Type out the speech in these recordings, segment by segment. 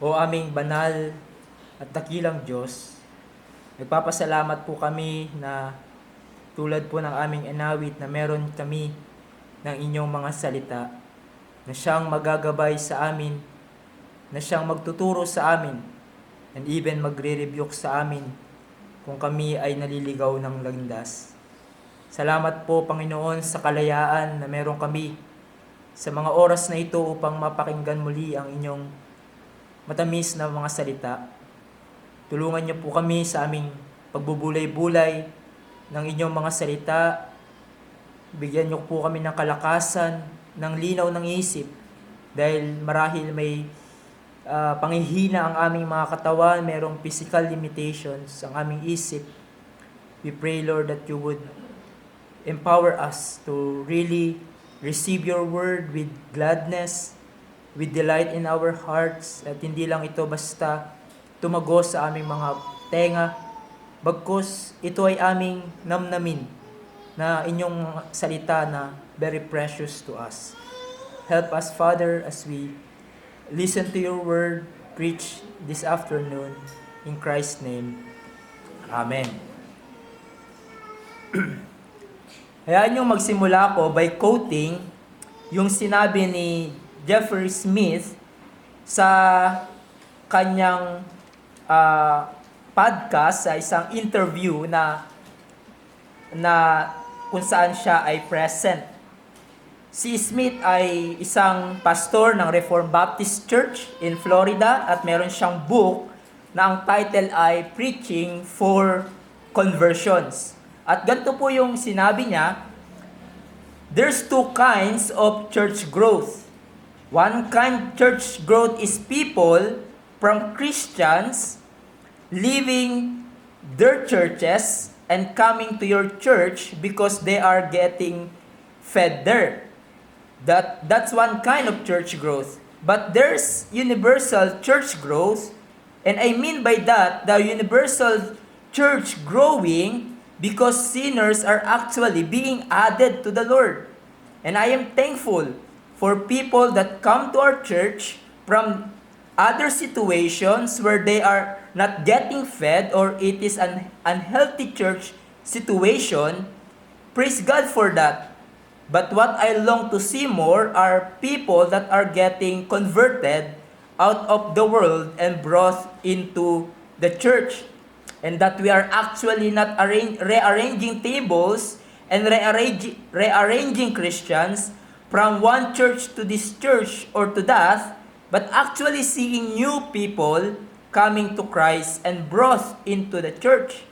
O aming banal at dakilang Diyos, nagpapasalamat po kami na tulad po ng aming inawit na meron kami ng inyong mga salita na siyang magagabay sa amin, na siyang magtuturo sa amin, and even magre-rebuke sa amin kung kami ay naliligaw ng landas. Salamat po, Panginoon, sa kalayaan na meron kami sa mga oras na ito upang mapakinggan muli ang inyong matamis na mga salita. Tulungan niyo po kami sa aming pagbubulay-bulay ng inyong mga salita. Bigyan niyo po kami ng kalakasan, ng linaw ng isip, dahil marahil may panghihina ang aming mga katawan, merong physical limitations ang aming isip. We pray, Lord, that you would empower us to really receive your word with gladness, with delight in our hearts, at hindi lang ito basta tumagos sa aming mga tenga, bagkus ito ay aming namnamin na inyong salita na very precious to us. Help us, Father, as we listen to your word preach this afternoon. In Christ's name, Amen. Hayaan nyo magsimula ko by quoting yung sinabi ni Jeffrey Smith sa kanyang podcast, sa isang interview na kung saan siya ay present. Si Smith ay isang pastor ng Reformed Baptist Church in Florida at meron siyang book na ang title ay Preaching for Conversions. At ganito po yung sinabi niya, there's two kinds of church growth. One kind church growth is people from Christians leaving their churches and coming to your church because they are getting fed there. That's one kind of church growth. But there's universal church growth, and I mean by that, the universal church growing because sinners are actually being added to the Lord. And I am thankful for people that come to our church from other situations where they are not getting fed or it is an unhealthy church situation. Praise God for that. But what I long to see more are people that are getting converted out of the world and brought into the church. And that we are actually not rearranging tables and rearranging Christians from one church to this church or to that, but actually seeing new people coming to Christ and brought into the church.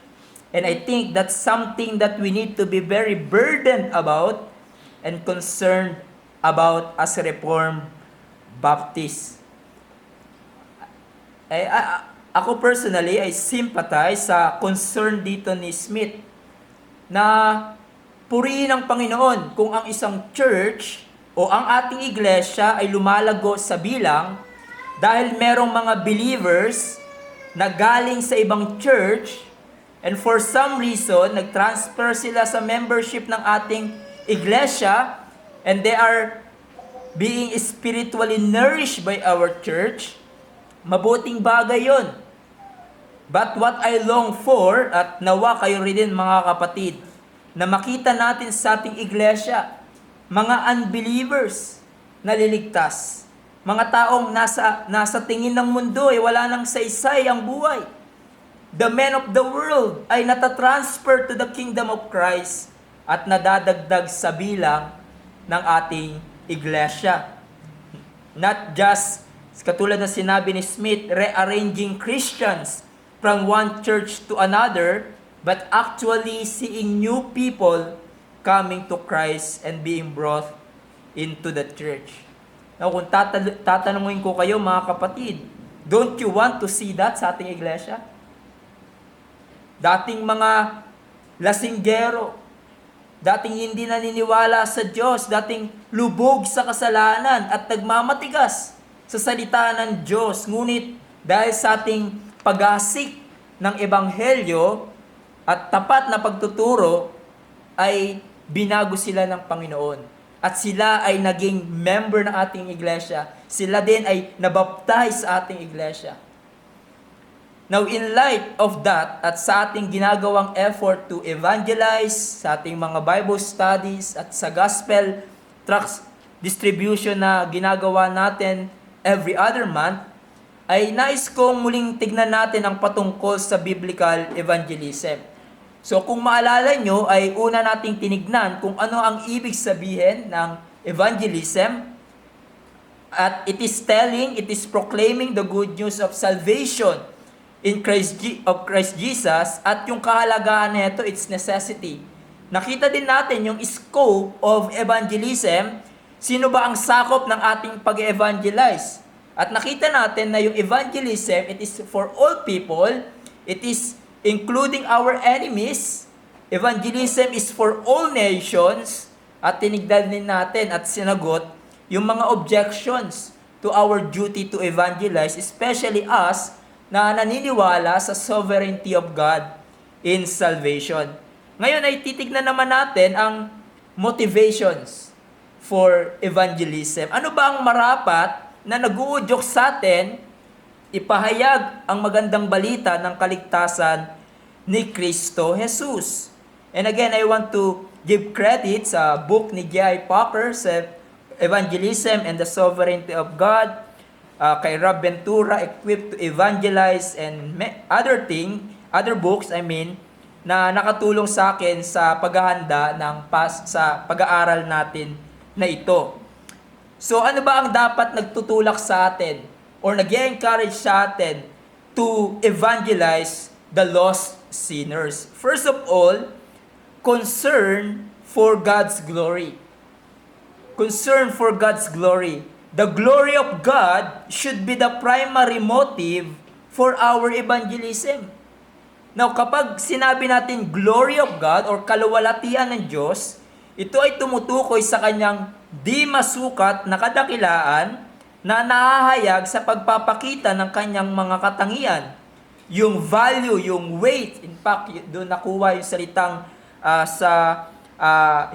And I think that's something that we need to be very burdened about and concerned about as Reformed Baptists. Ako personally ay sympathize sa concern dito ni Smith na purihin ng Panginoon kung ang isang church o ang ating iglesia ay lumalago sa bilang dahil merong mga believers na galing sa ibang church and for some reason nag-transfer sila sa membership ng ating iglesia and they are being spiritually nourished by our church. Mabuting bagay yon. But what I long for, at nawa kayo rin din mga kapatid, na makita natin sa ating iglesia, mga unbelievers na liligtas. Mga taong nasa tingin ng mundo ay wala nang saysay ang buhay. The men of the world ay natatransfer to the kingdom of Christ at nadadagdag sa bilang ng ating iglesia. Not just, katulad na sinabi ni Smith, rearranging Christians from one church to another, but actually seeing new people coming to Christ and being brought into the church. Now, kung tatanungin ko kayo mga kapatid, don't you want to see that sa ating iglesia? Dating mga lasinggero, dating hindi naniniwala sa Diyos, dating lubog sa kasalanan at nagmamatigas sa salita ng Diyos. Ngunit dahil sa ating pag-asik ng Ebanghelyo at tapat na pagtuturo, ay binago sila ng Panginoon. at sila ay naging member ng ating iglesia. Sila din ay nabaptize sa ating iglesia. Now, in light of that, at sa ating ginagawang effort to evangelize, sa ating mga Bible studies, at sa gospel tracts distribution na ginagawa natin every other month, ay nais kong muling tignan natin ang patungkol sa biblical evangelism. So kung maalala nyo, ay una nating tinignan kung ano ang ibig sabihin ng evangelism. At it is telling, it is proclaiming the good news of salvation in Christ Jesus, at yung kahalagaan nito, its necessity. Nakita din natin yung scope of evangelism, sino ba ang sakop ng ating pag-evangelize. At nakita natin na yung evangelism, it is for all people, it is including our enemies, evangelism is for all nations, at tinignan din natin at sinagot yung mga objections to our duty to evangelize, especially us, na naniniwala sa sovereignty of God in salvation. Ngayon ay titignan naman natin ang motivations for evangelism. Ano ba ang marapat na nag-uudyok sa atin ipahayag ang magandang balita ng kaligtasan ni Kristo Jesus? And again, I want to give credit sa book ni J.I. Packer sa Evangelism and the Sovereignty of God, kay Rob Ventura, Equipped to Evangelize, and other books, na nakatulong sa akin sa paghahanda sa pag-aaral natin na ito. So, ano ba ang dapat nagtutulak sa atin or nag-encourage sa atin to evangelize the lost sinners? First of all, concern for God's glory. Concern for God's glory. The glory of God should be the primary motive for our evangelism. Now, kapag sinabi natin glory of God or kaluwalhatian ng Diyos, ito ay tumutukoy sa kanyang di masukat na kadakilaan na nahahayag sa pagpapakita ng kanyang mga katangian. Yung value, yung weight, in fact, doon nakuha yung salitang sa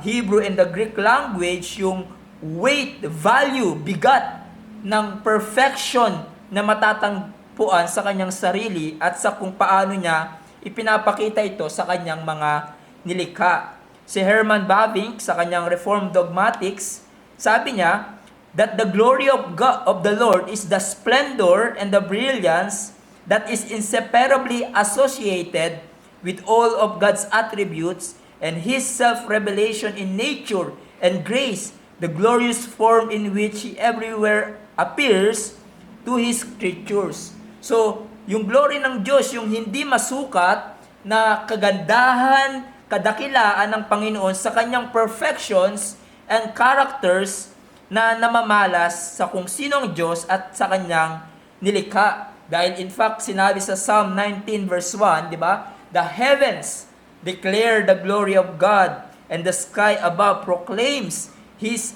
Hebrew and the Greek language, yung weight, value, bigat ng perfection na matatagpuan sa kanyang sarili at sa kung paano niya ipinapakita ito sa kanyang mga nilikha. Si Herman Bavinck sa kanyang Reformed Dogmatics, sabi niya that the glory of God, of the Lord is the splendor and the brilliance that is inseparably associated with all of God's attributes and His self-revelation in nature and grace, the glorious form in which He everywhere appears to His creatures. So, yung glory ng Diyos, yung hindi masukat na kagandahan, kadakilaan ng Panginoon sa kanyang perfections and characters na namamalas sa kung sinong Diyos at sa kanyang nilikha. Dahil in fact, sinabi sa Psalm 19 verse 1, di ba? The heavens declare the glory of God, and the sky above proclaims His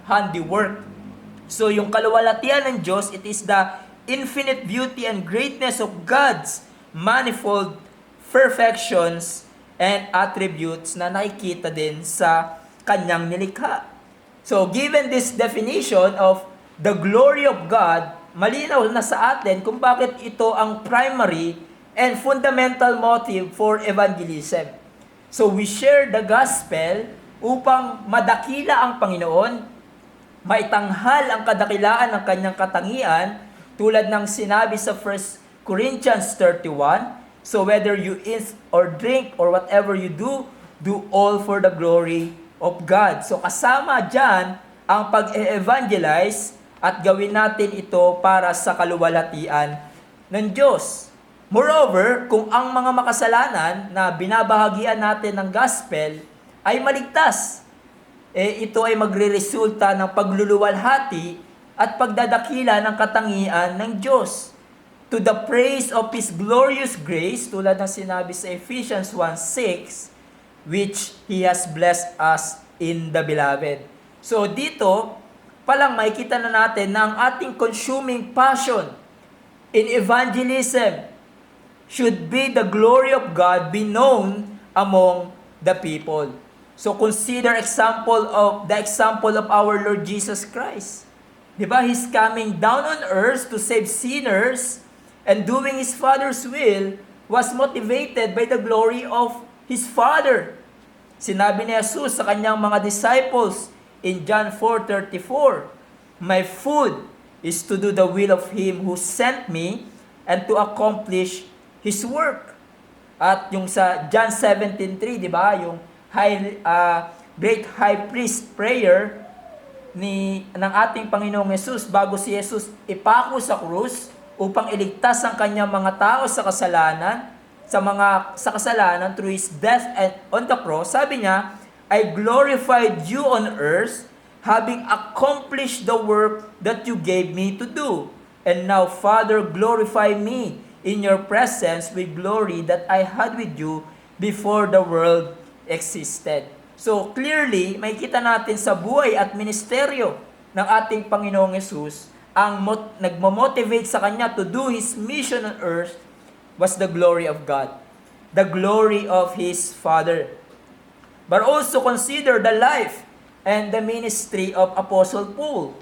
handiwork. So yung kaluwalhatian ng Diyos, it is the infinite beauty and greatness of God's manifold perfections and attributes na nakikita din sa kanyang nilikha. So given this definition of the glory of God, malinaw na sa atin kung bakit ito ang primary and fundamental motive for evangelism. So we share the gospel upang madakila ang Panginoon, maitanghal ang kadakilaan ng kanyang katangian, tulad ng sinabi sa 1 Corinthians 31, so whether you eat or drink or whatever you do, do all for the glory of God. So kasama dyan ang pag-evangelize at gawin natin ito para sa kaluwalhatian ng Diyos. Moreover, kung ang mga makasalanan na binabahagian natin ng gospel ay maligtas, ito ay magre-resulta ng pagluluwalhati at pagdadakila ng katangian ng Diyos. To the praise of His glorious grace, tulad ng sinabi sa Ephesians 1:6, which He has blessed us in the beloved. So dito, palang makikita na natin na ang ating consuming passion in evangelism should be the glory of God be known among the people. So consider the example of our Lord Jesus Christ. Di ba? He's coming down on earth to save sinners, and doing His Father's will was motivated by the glory of His Father. Sinabi ni Jesus sa kanyang mga disciples in John 4:34, "My food is to do the will of Him who sent me and to accomplish His work." At yung sa John 17:3, di ba? Yung great high priest prayer ng ating Panginoong Yesus bago si Jesus ipako sa krus upang iligtas ang kanyang mga tao sa kasalanan, sa kasalanan through His death and on the cross. Sabi niya, "I glorified you on earth, having accomplished the work that you gave me to do. And now, Father, glorify me in your presence with glory that I had with you before the world existed." So clearly, makikita natin sa buhay at ministeryo ng ating Panginoong Yesus, ang nagmo-motivate sa Kanya to do His mission on earth was the glory of God, the glory of His Father. But also consider the life and the ministry of Apostle Paul.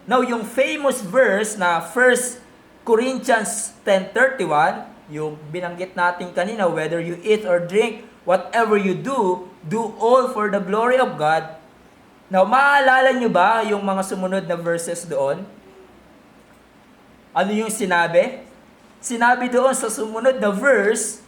Now, yung famous verse na 1 Corinthians 10:31, yung binanggit natin kanina, whether you eat or drink, whatever you do, do all for the glory of God. Now, maaalala nyo ba yung mga sumunod na verses doon? Ano yung sinabi? Sinabi doon sa sumunod na verse,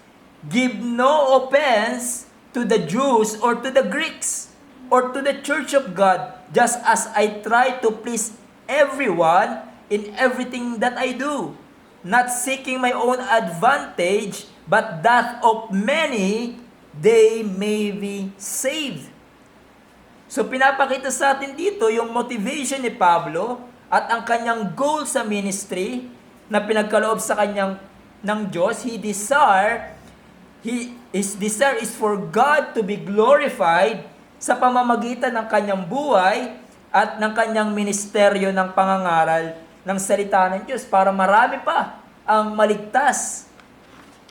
"Give no offense to the Jews or to the Greeks or to the church of God, just as I try to please everyone in everything that I do, not seeking my own advantage, but that of many they may be saved." So pinapakita sa atin dito yung motivation ni Pablo at ang kanyang goal sa ministry na pinagkaloob sa kanyang ng Diyos. His desire is for God to be glorified sa pamamagitan ng kanyang buhay at ng kanyang ministeryo ng pangangaral ng salita ng Diyos para marami pa ang maligtas.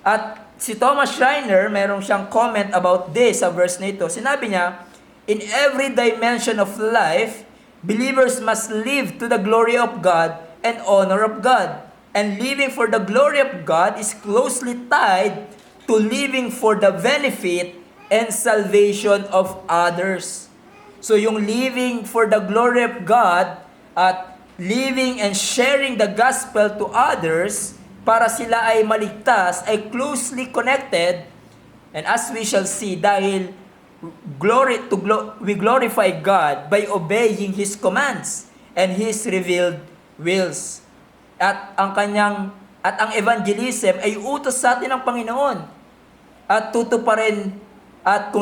At si Thomas Schreiner, merong siyang comment about this sa verse na ito. Sinabi niya, "In every dimension of life, believers must live to the glory of God and honor of God. And living for the glory of God is closely tied to living for the benefit and salvation of others." So yung living for the glory of God at living and sharing the gospel to others para sila ay maligtas ay closely connected. And as we shall see, dahil we glorify God by obeying His commands and His revealed wills. At ang evangelism ay utos sa atin ng Panginoon. At kung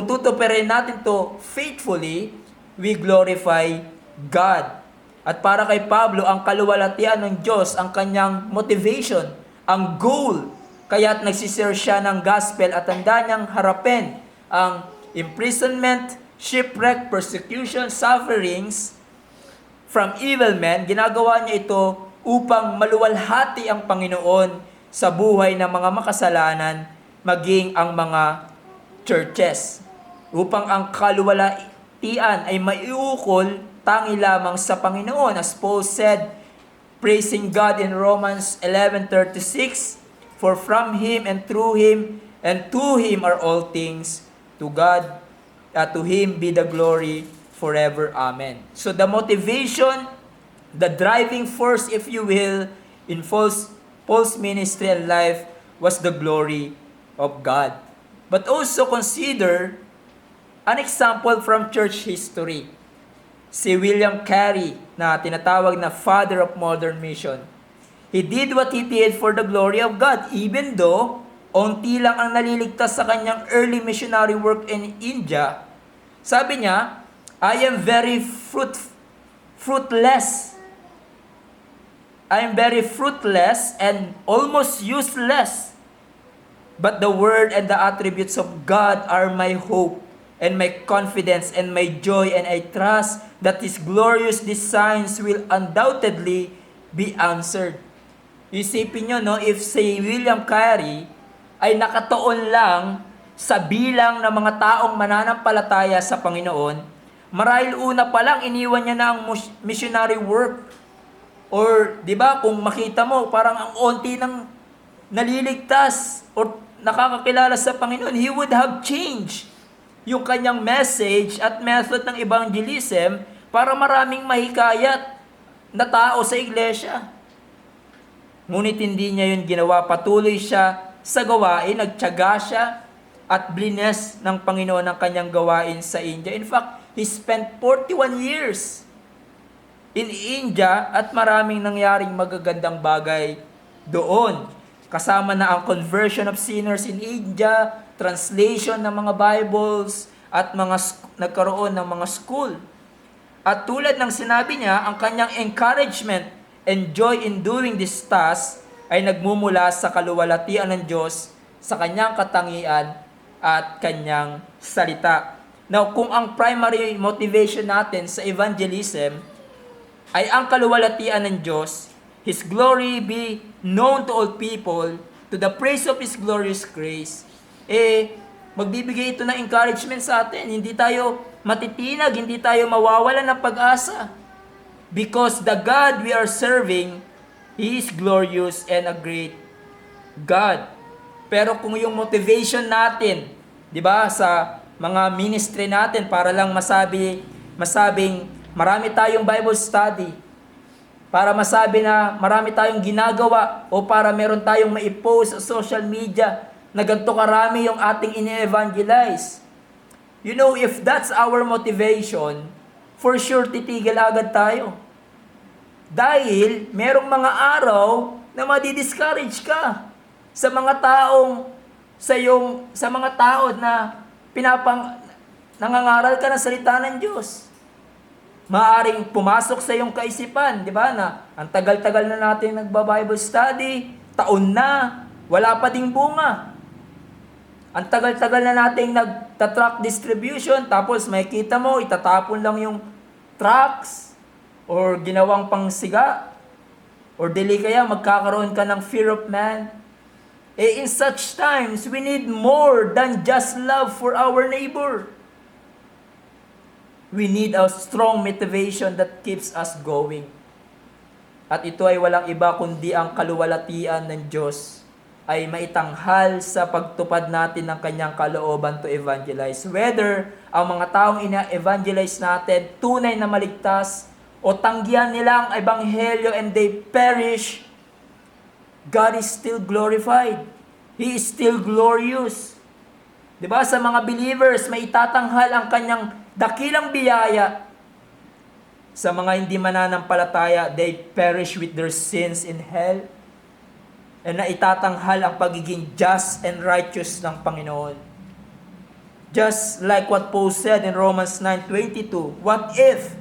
tutuparin natin to faithfully, we glorify God. At para kay Pablo, ang kaluwalhatian ng Diyos, ang kanyang motivation, ang goal, kaya't nagsishare siya ng gospel at handa niyang harapin ang imprisonment, shipwreck, persecution, sufferings from evil men. Ginagawa niya ito upang maluwalhati ang Panginoon sa buhay ng mga makasalanan, maging ang mga churches. Upang ang kaluwalhatian ay maiukol tangi lamang sa Panginoon. As Paul said, praising God in Romans 11:36, "For from Him and through Him and to Him are all things, to God, to Him be the glory forever. Amen." So the motivation, the driving force, if you will, in Paul's ministry and life was the glory of God. But also consider an example from church history. Si William Carey, na tinatawag na father of modern mission. He did what he did for the glory of God, even though onti lang ang naliligtas sa kanyang early missionary work in India. Sabi niya, "I am very fruitless. I am very fruitless and almost useless. But the word and the attributes of God are my hope and my confidence and my joy, and I trust that His glorious designs will undoubtedly be answered." Isipin nyo, no, if si William Carey ay nakatuon lang sa bilang ng mga taong mananampalataya sa Panginoon, marahil una pa lang iniwan niya na ang missionary work. Or, di ba, kung makita mo, parang ang onti ng naliligtas o nakakakilala sa Panginoon, he would have changed yung kanyang message at method ng evangelism para maraming mahikayat na tao sa iglesia. Ngunit hindi niya yun ginawa. Patuloy siya sa gawain, nagtiyaga siya at blines ng Panginoon ang kanyang gawain sa India. In fact, he spent 41 years in India at maraming nangyaring magagandang bagay doon. Kasama na ang conversion of sinners in India, translation ng mga Bibles, at nagkaroon ng mga school. At tulad ng sinabi niya, ang kanyang encouragement and joy in doing this task ay nagmumula sa kaluwalhatian ng Diyos, sa kanyang katangian at kanyang salita. Now, kung ang primary motivation natin sa evangelism ay ang kaluwalhatian ng Diyos, His glory be known to all people, to the praise of His glorious grace, magbibigay ito ng encouragement sa atin. Hindi tayo matitinag, hindi tayo mawawalan ng pag-asa. Because the God we are serving, He is glorious and a great God. Pero kung yung motivation natin, di ba, sa mga ministry natin para lang masabing marami tayong Bible study, para masabi na marami tayong ginagawa, o para meron tayong ma-post sa social media na ganito karami yung ating ini-evangelize. You know, if that's our motivation, for sure titigil agad tayo. Dahil merong mga araw na madi-discourage ka sa mga tao na nangangaral ka ng salita ng Diyos. Maaring pumasok sa iyong kaisipan, di ba, na ang tagal-tagal na natin nagba-Bible study, taon na, wala pa ding bunga. Ang tagal-tagal na nating nagta-tract distribution, tapos makikita mo, itatapon lang yung tracts, or ginawang pangsiga, or dili kaya magkakaroon ka ng fear of man. In such times, we need more than just love for our neighbor. We need a strong motivation that keeps us going. At ito ay walang iba kundi ang kaluwalhatian ng Diyos ay maitanghal sa pagtupad natin ng kanyang kalooban to evangelize. Whether ang mga taong ina-evangelize natin tunay na maligtas o tanggihan nila ang ebanghelyo and they perish, God is still glorified. He is still glorious. Diba, sa mga believers, may itatanghal ang kanyang dakilang biyaya. Sa mga hindi mananampalataya, they perish with their sins in hell. And naitatanghal ang pagiging just and righteous ng Panginoon. Just like what Paul said in Romans 9:22, what if,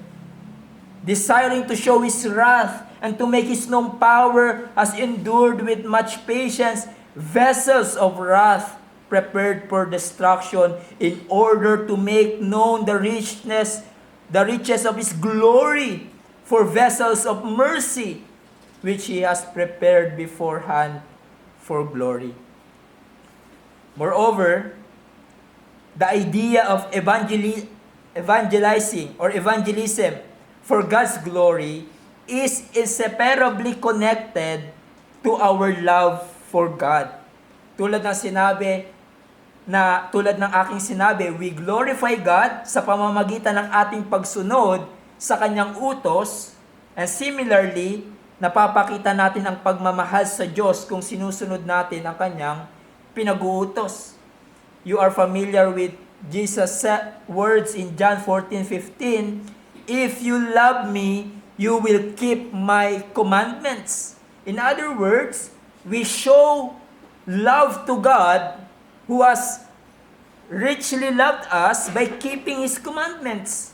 desiring to show His wrath and to make His known power, has endured with much patience vessels of wrath, prepared for destruction, in order to make known the riches of His glory, for vessels of mercy, which He has prepared beforehand for glory. Moreover, the idea of evangelizing or evangelism for God's glory is inseparably connected to our love for God. Tulad ng aking sinabi, we glorify God sa pamamagitan ng ating pagsunod sa kanyang utos, and similarly, napapakita natin ang pagmamahal sa Diyos kung sinusunod natin ang kanyang pinag-uutos. You are familiar with Jesus' words in John 14:15, "If you love me, you will keep my commandments." In other words, we show love to God who has richly loved us by keeping His commandments.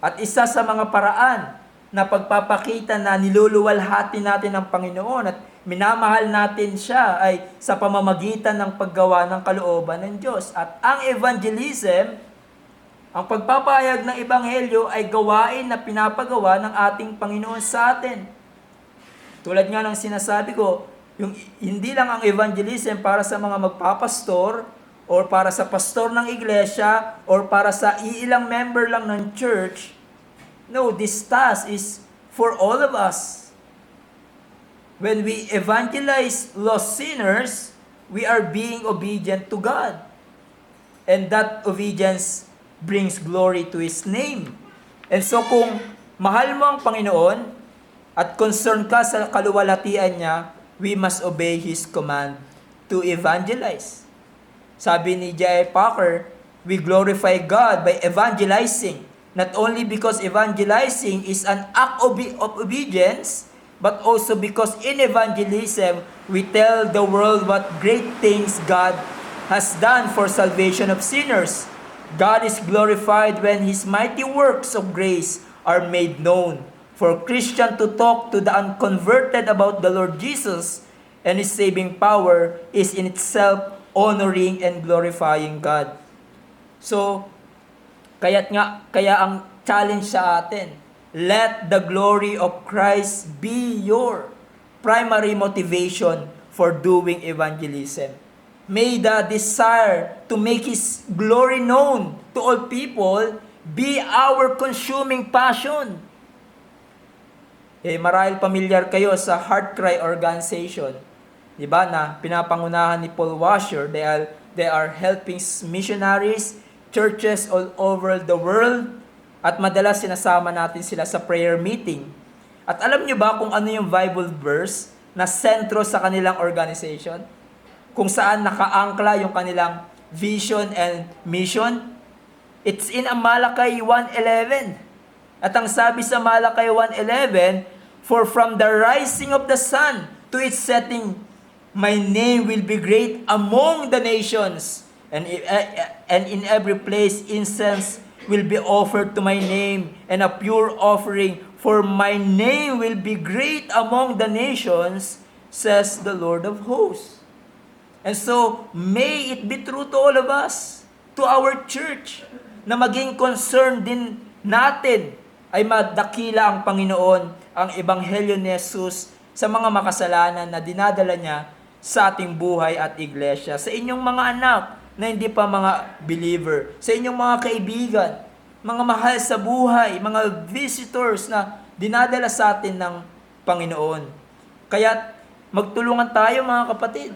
At isa sa mga paraan na pagpapakita na niluluwalhati natin ang Panginoon at minamahal natin Siya ay sa pamamagitan ng paggawa ng kalooban ng Diyos. At ang evangelism, ang pagpapahayag ng ebanghelyo ay gawain na pinapagawa ng ating Panginoon sa atin. Tulad nga ng sinasabi ko, Yung hindi lang ang evangelism para sa mga magpapastor or para sa pastor ng iglesia or para sa iilang member lang ng church. No, this task is for all of us. When we evangelize lost sinners, we are being obedient to God. And that obedience brings glory to His name. And so kung mahal mo ang Panginoon at concerned ka sa kaluwalhatian niya, we must obey His command to evangelize. Sabi ni J.I. Packer, we glorify God by evangelizing, not only because evangelizing is an act of obedience, but also because in evangelism, we tell the world what great things God has done for salvation of sinners. God is glorified when His mighty works of grace are made known. For Christian to talk to the unconverted about the Lord Jesus and His saving power is in itself honoring and glorifying God. So, kaya ang challenge sa atin, let the glory of Christ be your primary motivation for doing evangelism. May the desire to make His glory known to all people be our consuming passion. Marahil pamilyar kayo sa Heart Cry Organization. Diba na pinapangunahan ni Paul Washer, they are helping missionaries, churches all over the world, at madalas sinasama natin sila sa prayer meeting. At alam nyo ba kung ano yung Bible verse na sentro sa kanilang organization? Kung saan nakaangkla yung kanilang vision and mission? It's in Malakay 1:11. At ang sabi sa Malakay 1:11, for from the rising of the sun to its setting, my name will be great among the nations, and in every place incense will be offered to my name, and a pure offering, for my name will be great among the nations, says the Lord of hosts. And so, may it be true to all of us, to our church, na maging concern din natin ay madakila ang Panginoon, ang Ebanghelyo ni Jesus sa mga makasalanan na dinadala niya sa ating buhay at iglesia. Sa inyong mga anak na hindi pa mga believer, sa inyong mga kaibigan, mga mahal sa buhay, mga visitors na dinadala sa atin ng Panginoon. Kaya magtulungan tayo mga kapatid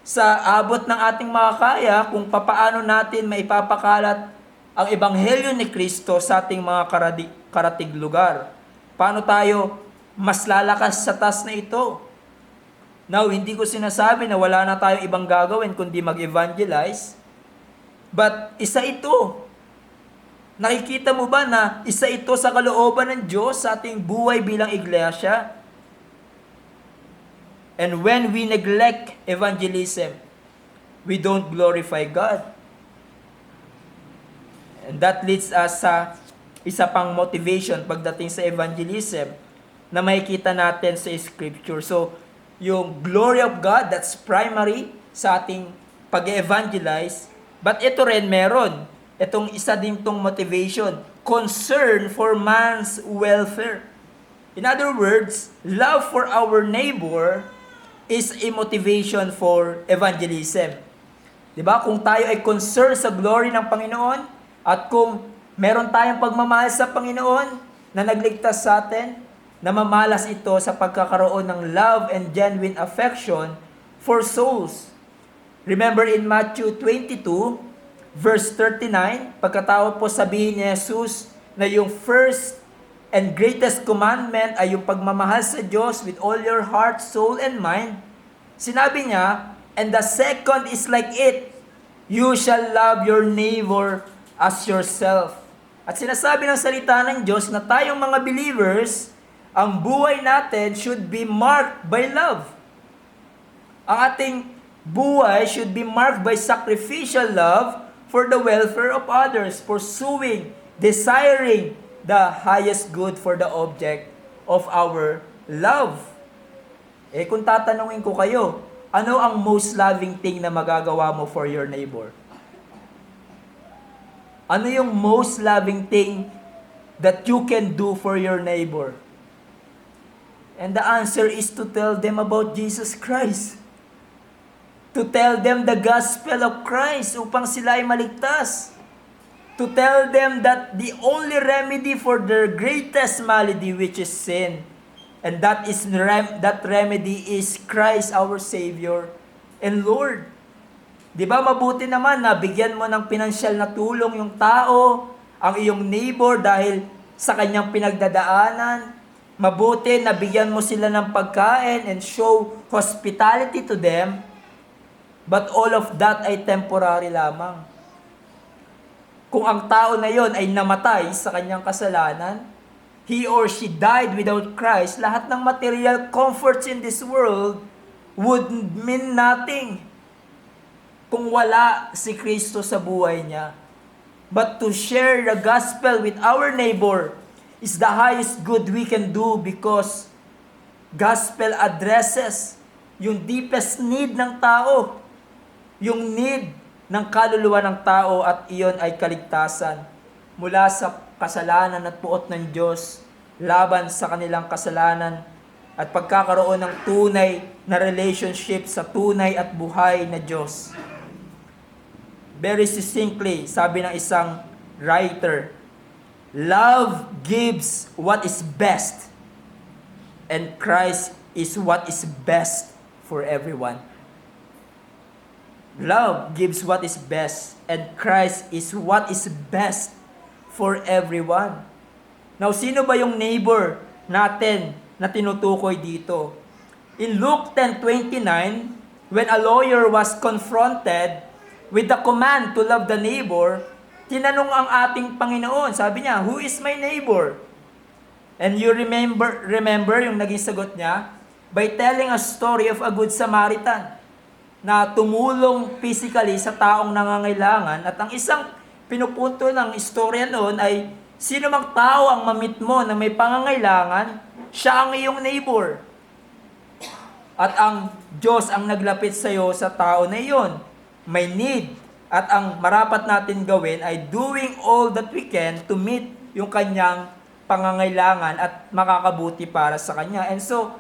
sa abot ng ating makakaya kung papaano natin maipapakalat ang Ebanghelyo ni Kristo sa ating mga karatig lugar. Paano tayo mas lalakas sa task na ito? Now, hindi ko sinasabi na wala na tayong ibang gagawin kundi mag-evangelize. But isa ito. Nakikita mo ba na isa ito sa kalooban ng Diyos sa ating buhay bilang iglesia? And when we neglect evangelism, we don't glorify God. And that leads us sa isa pang motivation pagdating sa evangelism na makikita natin sa Scripture. So, yung glory of God, that's primary sa ating pag-evangelize. But ito rin meron. Itong isa din tong motivation, concern for man's welfare. In other words, love for our neighbor is a motivation for evangelism. Diba? Kung tayo ay concerned sa glory ng Panginoon, at kung meron tayong pagmamahal sa Panginoon na nagligtas sa atin, namamalas ito sa pagkakaroon ng love and genuine affection for souls. Remember in Matthew 22, verse 39, pagkatapos po sabihin ni Jesus na yung first and greatest commandment ay yung pagmamahal sa Diyos with all your heart, soul, and mind. Sinabi niya, and the second is like it, you shall love your neighbor as yourself. At sinasabi ng salita ng Diyos na tayong mga believers, ang buhay natin should be marked by love. Ang ating buhay should be marked by sacrificial love for the welfare of others, pursuing, desiring the highest good for the object of our love. Kung tatanungin ko kayo, ano ang most loving thing na magagawa mo for your neighbor? Ano yung most loving thing that you can do for your neighbor? And the answer is to tell them about Jesus Christ. To tell them the gospel of Christ upang sila ay maligtas. To tell them that the only remedy for their greatest malady, which is sin, and that remedy is Christ our Savior and Lord. Di ba mabuti naman na bigyan mo ng pinansyal na tulong yung tao, ang iyong neighbor dahil sa kanyang pinagdadaanan. Mabuti na bigyan mo sila ng pagkain and show hospitality to them. But all of that ay temporary lamang. Kung ang tao na yon ay namatay sa kanyang kasalanan, he or she died without Christ, lahat ng material comforts in this world would mean nothing kung wala si Kristo sa buhay niya. But to share the gospel with our neighbor is the highest good we can do because gospel addresses yung deepest need ng tao, yung need ng kaluluwa ng tao at iyon ay kaligtasan mula sa kasalanan at puot ng Diyos laban sa kanilang kasalanan at pagkakaroon ng tunay na relationship sa tunay at buhay na Diyos. Very succinctly, sabi ng isang writer, love gives what is best and Christ is what is best for everyone. Love gives what is best, and Christ is what is best for everyone. Now, sino ba yung neighbor natin na tinutukoy dito? In Luke 10:29, when a lawyer was confronted with the command to love the neighbor, tinanong ang ating Panginoon, sabi niya, who is my neighbor? And you remember yung naging sagot niya? By telling a story of a good Samaritan na tumulong physically sa taong nangangailangan. At ang isang pinupunto ng istorya noon ay sino mang tao ang mamit mo na may pangangailangan, siya ang iyong neighbor. At ang Diyos ang naglapit sa iyo sa tao na iyon. May need. At ang marapat natin gawin ay doing all that we can to meet yung kanyang pangangailangan at makakabuti para sa kanya. And so,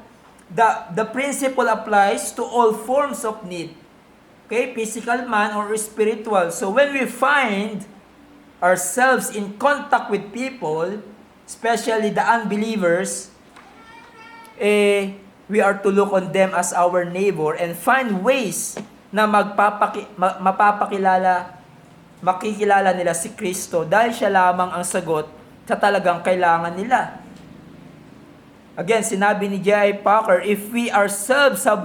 the principle applies to all forms of need. Okay, physical man or spiritual. So when we find ourselves in contact with people, especially the unbelievers, we are to look on them as our neighbor and find ways na makikilala nila si Kristo dahil siya lamang ang sagot sa talagang kailangan nila. Again, sinabi ni J.I. Packer, if we ourselves have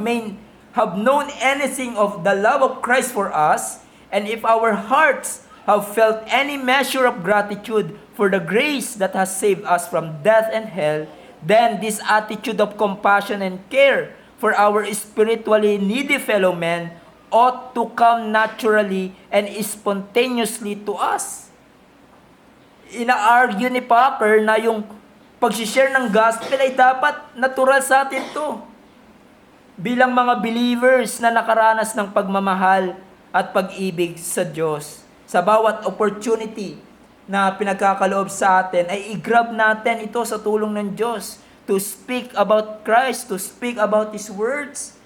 known anything of the love of Christ for us, and if our hearts have felt any measure of gratitude for the grace that has saved us from death and hell, then this attitude of compassion and care for our spiritually needy fellow men ought to come naturally and spontaneously to us. Ina-argue ni Packer na yung pag-share ng gospel ay dapat natural sa atin to. Bilang mga believers na nakaranas ng pagmamahal at pag-ibig sa Diyos, sa bawat opportunity na pinagkakaloob sa atin, ay i-grab natin ito sa tulong ng Diyos to speak about Christ, to speak about His words.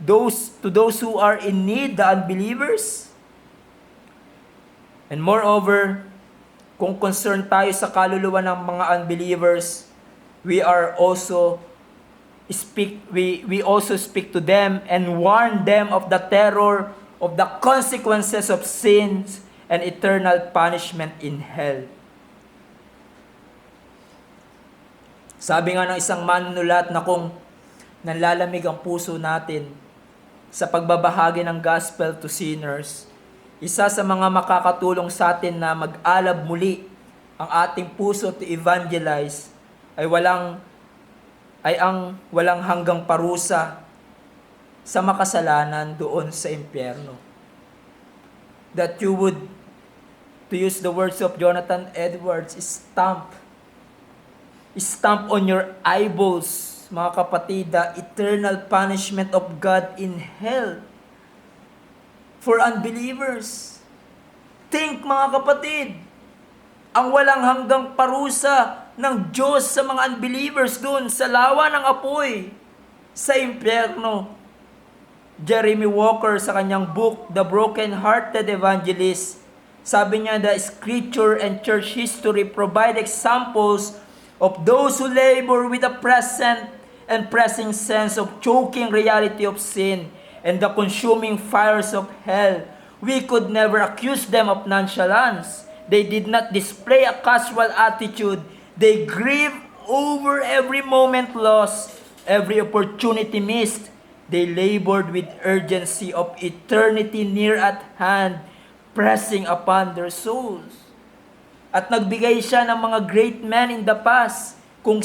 To those who are in need, the unbelievers. And moreover, kung concerned tayo sa kaluluwa ng mga unbelievers, we also speak to them and warn them of the terror of the consequences of sins and eternal punishment in hell. Sabi nga ng isang manunulat na kung nanlalamig ang puso natin sa pagbabahagi ng gospel to sinners, isa sa mga makakatulong sa atin na mag-alab muli ang ating puso to evangelize ay ang walang hanggang parusa sa makasalanan doon sa impyerno. That you would, to use the words of Jonathan Edwards, stamp on your eyeballs, mga kapatid, the eternal punishment of God in hell for unbelievers. Think, mga kapatid, ang walang hanggang parusa ng Diyos sa mga unbelievers dun sa lawa ng apoy sa impyerno. Jeremy Walker sa kanyang book, The Broken-Hearted Evangelist, sabi niya, the scripture and church history provide examples of those who labor with a present and pressing sense of choking reality of sin and the consuming fires of hell. We could never accuse them of nonchalance. They did not display a casual attitude. They grieved over every moment lost, every opportunity missed. They labored with urgency of eternity near at hand, pressing upon their souls. At nagbigay siya ng mga great men in the past, kung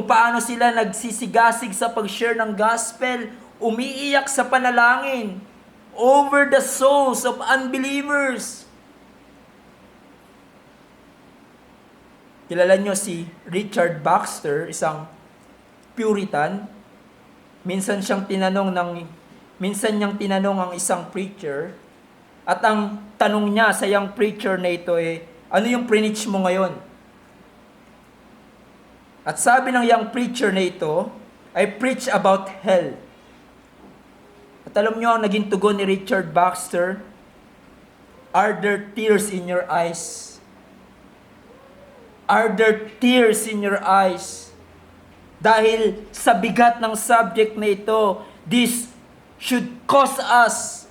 paano sila nagsisigasig sa pag-share ng gospel, umiiyak sa panalangin over the souls of unbelievers. Kilala nyo si Richard Baxter, isang Puritan. Minsan niyang tinanong ang isang preacher, at ang tanong niya sa young preacher na ito ano yung preach mo ngayon? At sabi ng young preacher na ito, I preach about hell. At alam niyo ang naging tugon ni Richard Baxter? Are there tears in your eyes? Are there tears in your eyes? Dahil sa bigat ng subject na ito, this should cause us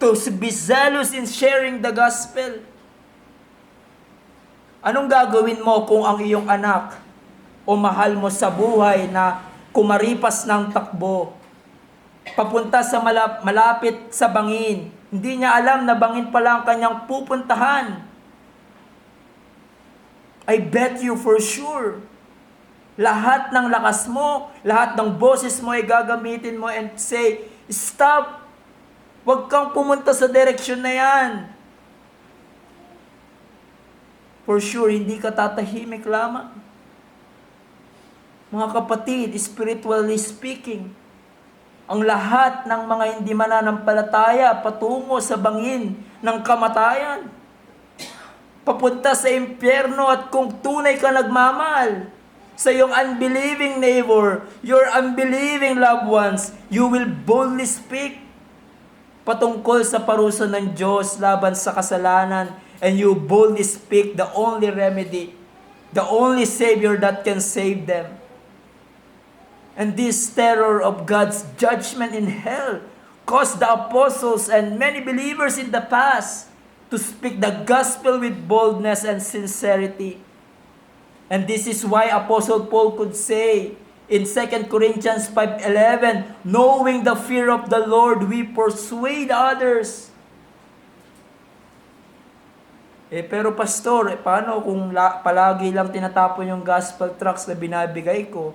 to be zealous in sharing the gospel. Anong gagawin mo kung ang iyong anak o mahal mo sa buhay na kumaripas ng takbo, papunta sa malapit sa bangin, hindi niya alam na bangin pala ang kanyang pupuntahan? I bet you for sure, lahat ng lakas mo, lahat ng boses mo ay gagamitin mo and say, stop! Huwag kang pumunta sa direksyon na yan. For sure, hindi ka tatahimik lamang. Mga kapatid, spiritually speaking, ang lahat ng mga hindi mananampalataya patungo sa bangin ng kamatayan, papunta sa impyerno. At kung tunay ka nagmamahal sa iyong unbelieving neighbor, your unbelieving loved ones, you will boldly speak patungkol sa parusa ng Diyos laban sa kasalanan, and you boldly speak the only remedy, the only Savior that can save them. And this terror of God's judgment in hell caused the apostles and many believers in the past to speak the gospel with boldness and sincerity. And this is why Apostle Paul could say in 2 Corinthians 5:11, knowing the fear of the Lord, we persuade others. Pero pastor, paano kung palagi lang tinatapon yung gospel tracts na binabigay ko?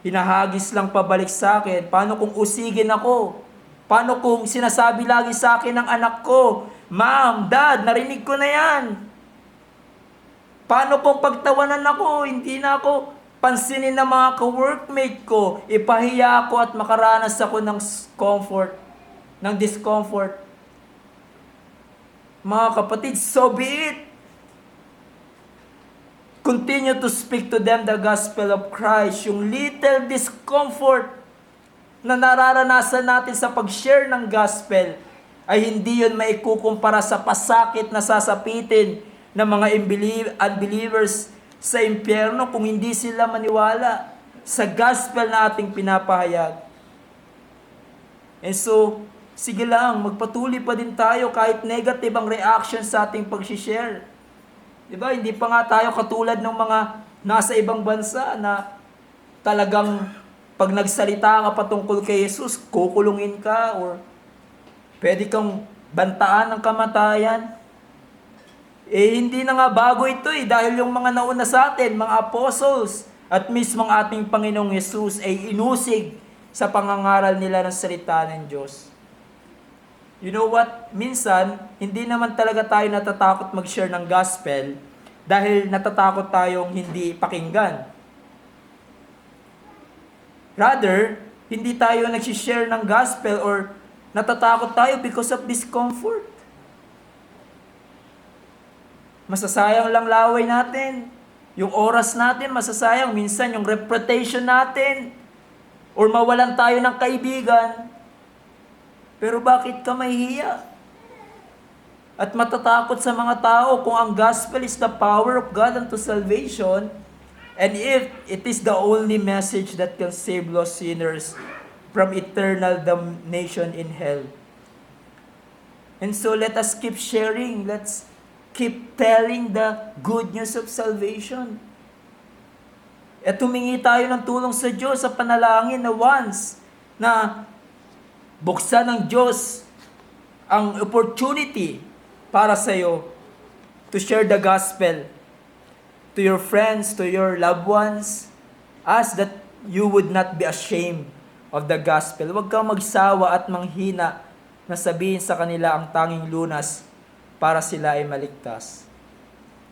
Hinahagis lang pabalik sa akin. Paano kung usigin ako? Paano kung sinasabi lagi sa akin ng anak ko, Ma'am, Dad, narinig ko na yan. Paano kung pagtawanan ako, hindi na ako pansinin ng mga ka-workmate ko, ipahiya ako at makaranas ako ng discomfort. Mga kapatid, so be it. Continue to speak to them the gospel of Christ. Yung little discomfort na nararanasan natin sa pag-share ng gospel ay hindi yun maikukumpara sa pasakit na sasapitin ng mga unbelievers sa impyerno kung hindi sila maniwala sa gospel na ating pinapahayag. And so, sige lang, magpatuloy pa din tayo kahit negative ang reaction sa ating pag-share. Diba? Hindi pa nga tayo katulad ng mga nasa ibang bansa na talagang pag nagsalita ka patungkol kay Jesus, kukulungin ka or pwede kang bantaan ng kamatayan. Hindi na nga bago ito dahil yung mga nauna sa atin, mga apostles at mismong ating Panginoong Jesus ay inusig sa pangangaral nila ng salita ng Diyos. You know what? Minsan, hindi naman talaga tayo natatakot mag-share ng gospel dahil natatakot tayong hindi pakinggan. Rather, hindi tayo nag-share ng gospel or natatakot tayo because of discomfort. Masasayang lang laway natin. Yung oras natin masasayang, minsan yung reputation natin, or mawalan tayo ng kaibigan. Pero bakit ka mahihiya? At matatakot sa mga tao kung ang gospel is the power of God unto salvation, and if it is the only message that can save lost sinners from eternal damnation in hell. And so let us keep sharing, let's keep telling the good news of salvation. At humingi tayo ng tulong sa Diyos sa panalangin na once na buksan ng Diyos ang opportunity para sa iyo to share the gospel to your friends, to your loved ones. Ask that you would not be ashamed of the gospel. Huwag kang magsawa at manghina na sabihin sa kanila ang tanging lunas para sila ay maligtas.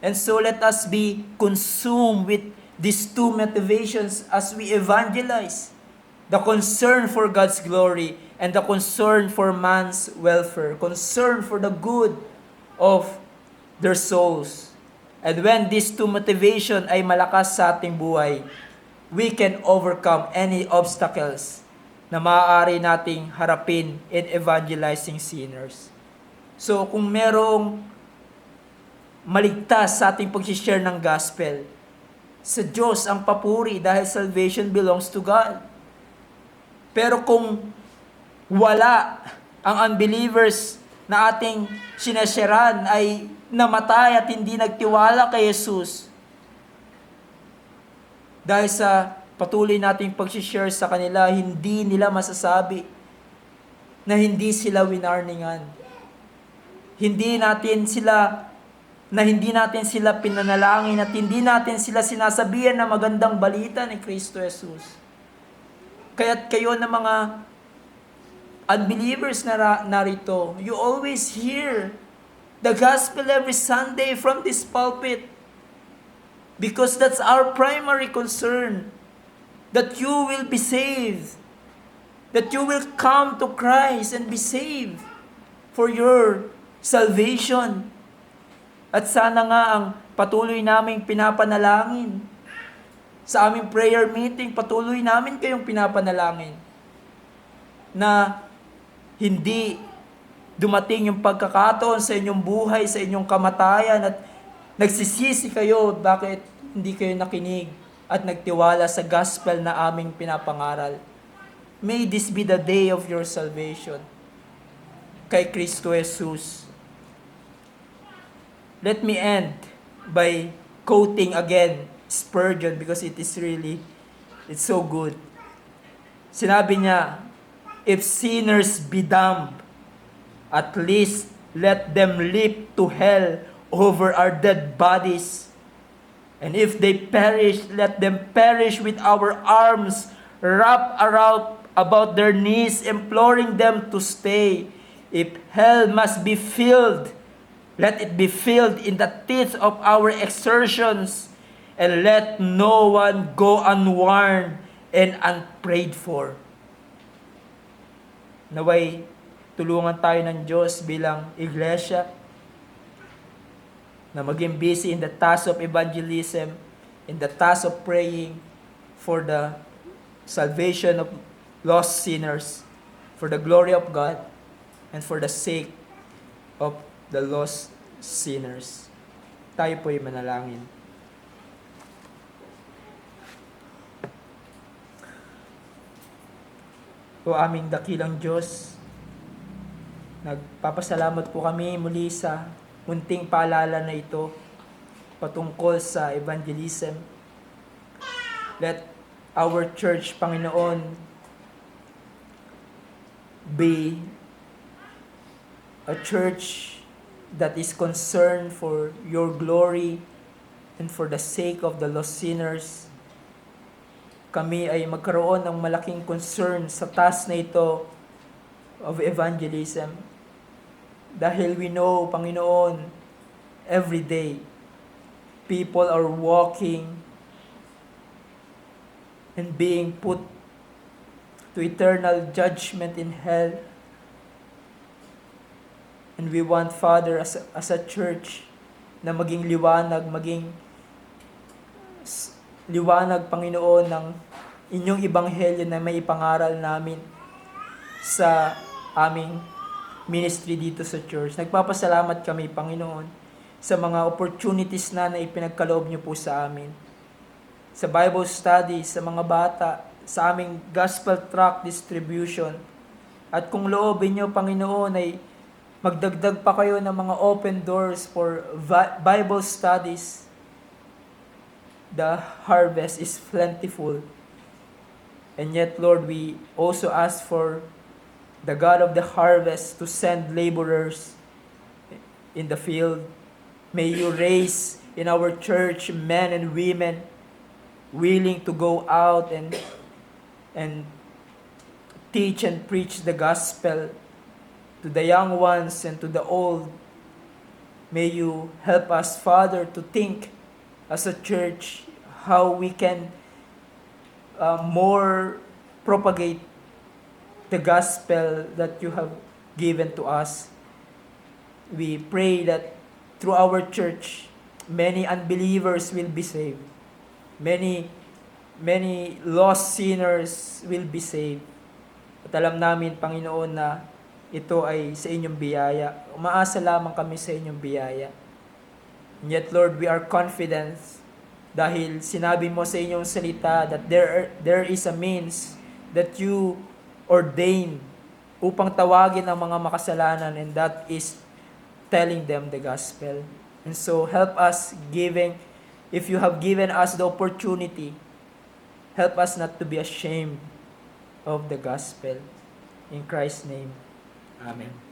And so let us be consumed with these two motivations as we evangelize. The concern for God's glory and the concern for man's welfare. Concern for the good of their souls. And when these two motivation ay malakas sa ating buhay, we can overcome any obstacles na maaari nating harapin in evangelizing sinners. So kung merong maligtas sa ating pag-share ng gospel, sa Diyos ang papuri dahil salvation belongs to God. Pero kung wala ang unbelievers na ating sinasharan ay namatay at hindi nagtiwala kay Jesus, dahil sa patuloy nating pag-share sa kanila, hindi nila masasabi na hindi sila winarningan. Hindi natin sila pinanalangin at hindi natin sila sinasabihan na magandang balita ni Kristo Jesus. Kaya't kayo na mga unbelievers na narito, you always hear the gospel every Sunday from this pulpit. Because that's our primary concern. That you will be saved. That you will come to Christ and be saved for your salvation. At sana nga ang patuloy naming pinapanalangin. Sa aming prayer meeting, patuloy namin kayong pinapanalangin na hindi dumating yung pagkakataon sa inyong buhay, sa inyong kamatayan at nagsisisi kayo bakit hindi kayo nakinig at nagtiwala sa gospel na aming pinapangaral. May this be the day of your salvation kay Kristo Jesus. Let me end by quoting again Spurgeon because it's so good. Sinabi niya, if sinners be damned, at least let them leap to hell over our dead bodies. And if they perish, let them perish with our arms wrapped around about their knees, imploring them to stay. If hell must be filled, let it be filled in the teeth of our exertions, and let no one go unwarned and unprayed for. Naway, tulungan tayo ng Diyos bilang iglesia na maging busy in the task of evangelism, in the task of praying for the salvation of lost sinners, for the glory of God, and for the sake of the lost sinners. Tayo po'y manalangin. O aming dakilang Diyos, nagpapasalamat po kami muli sa munting paalala na ito patungkol sa evangelism. Let our church, Panginoon, be a church that is concerned for your glory and for the sake of the lost sinners. Kami ay magkaroon ng malaking concern sa task na ito of evangelism. Dahil we know, Panginoon, every day, people are walking and being put to eternal judgment in hell. And we want, Father, as a church, na maging liwanag, maging liwanag, Panginoon, ng inyong ebanghelyo na may ipangaral namin sa aming ministry dito sa church. Nagpapasalamat kami, Panginoon, sa mga opportunities na ipinagkaloob niyo po sa amin. Sa Bible study, sa mga bata, sa aming gospel tract distribution. At kung loobin niyo, Panginoon, ay magdagdag pa kayo ng mga open doors for Bible studies. The harvest is plentiful. And yet, Lord, we also ask for the God of the harvest to send laborers in the field. May you raise in our church men and women willing to go out and teach and preach the gospel to the young ones and to the old. May you help us, Father, to think as a church how we can more propagate the gospel that you have given to us. We pray that through our church, many unbelievers will be saved. Many lost sinners will be saved. At alam namin, Panginoon, na ito ay sa inyong biyaya. Umaasa lamang kami sa inyong biyaya. And yet, Lord, we are confident dahil sinabi mo sa inyong salita that there is a means that you ordain upang tawagin ang mga makasalanan, and that is telling them the gospel. And so, help us if you have given us the opportunity, help us not to be ashamed of the gospel. In Christ's name, Amen.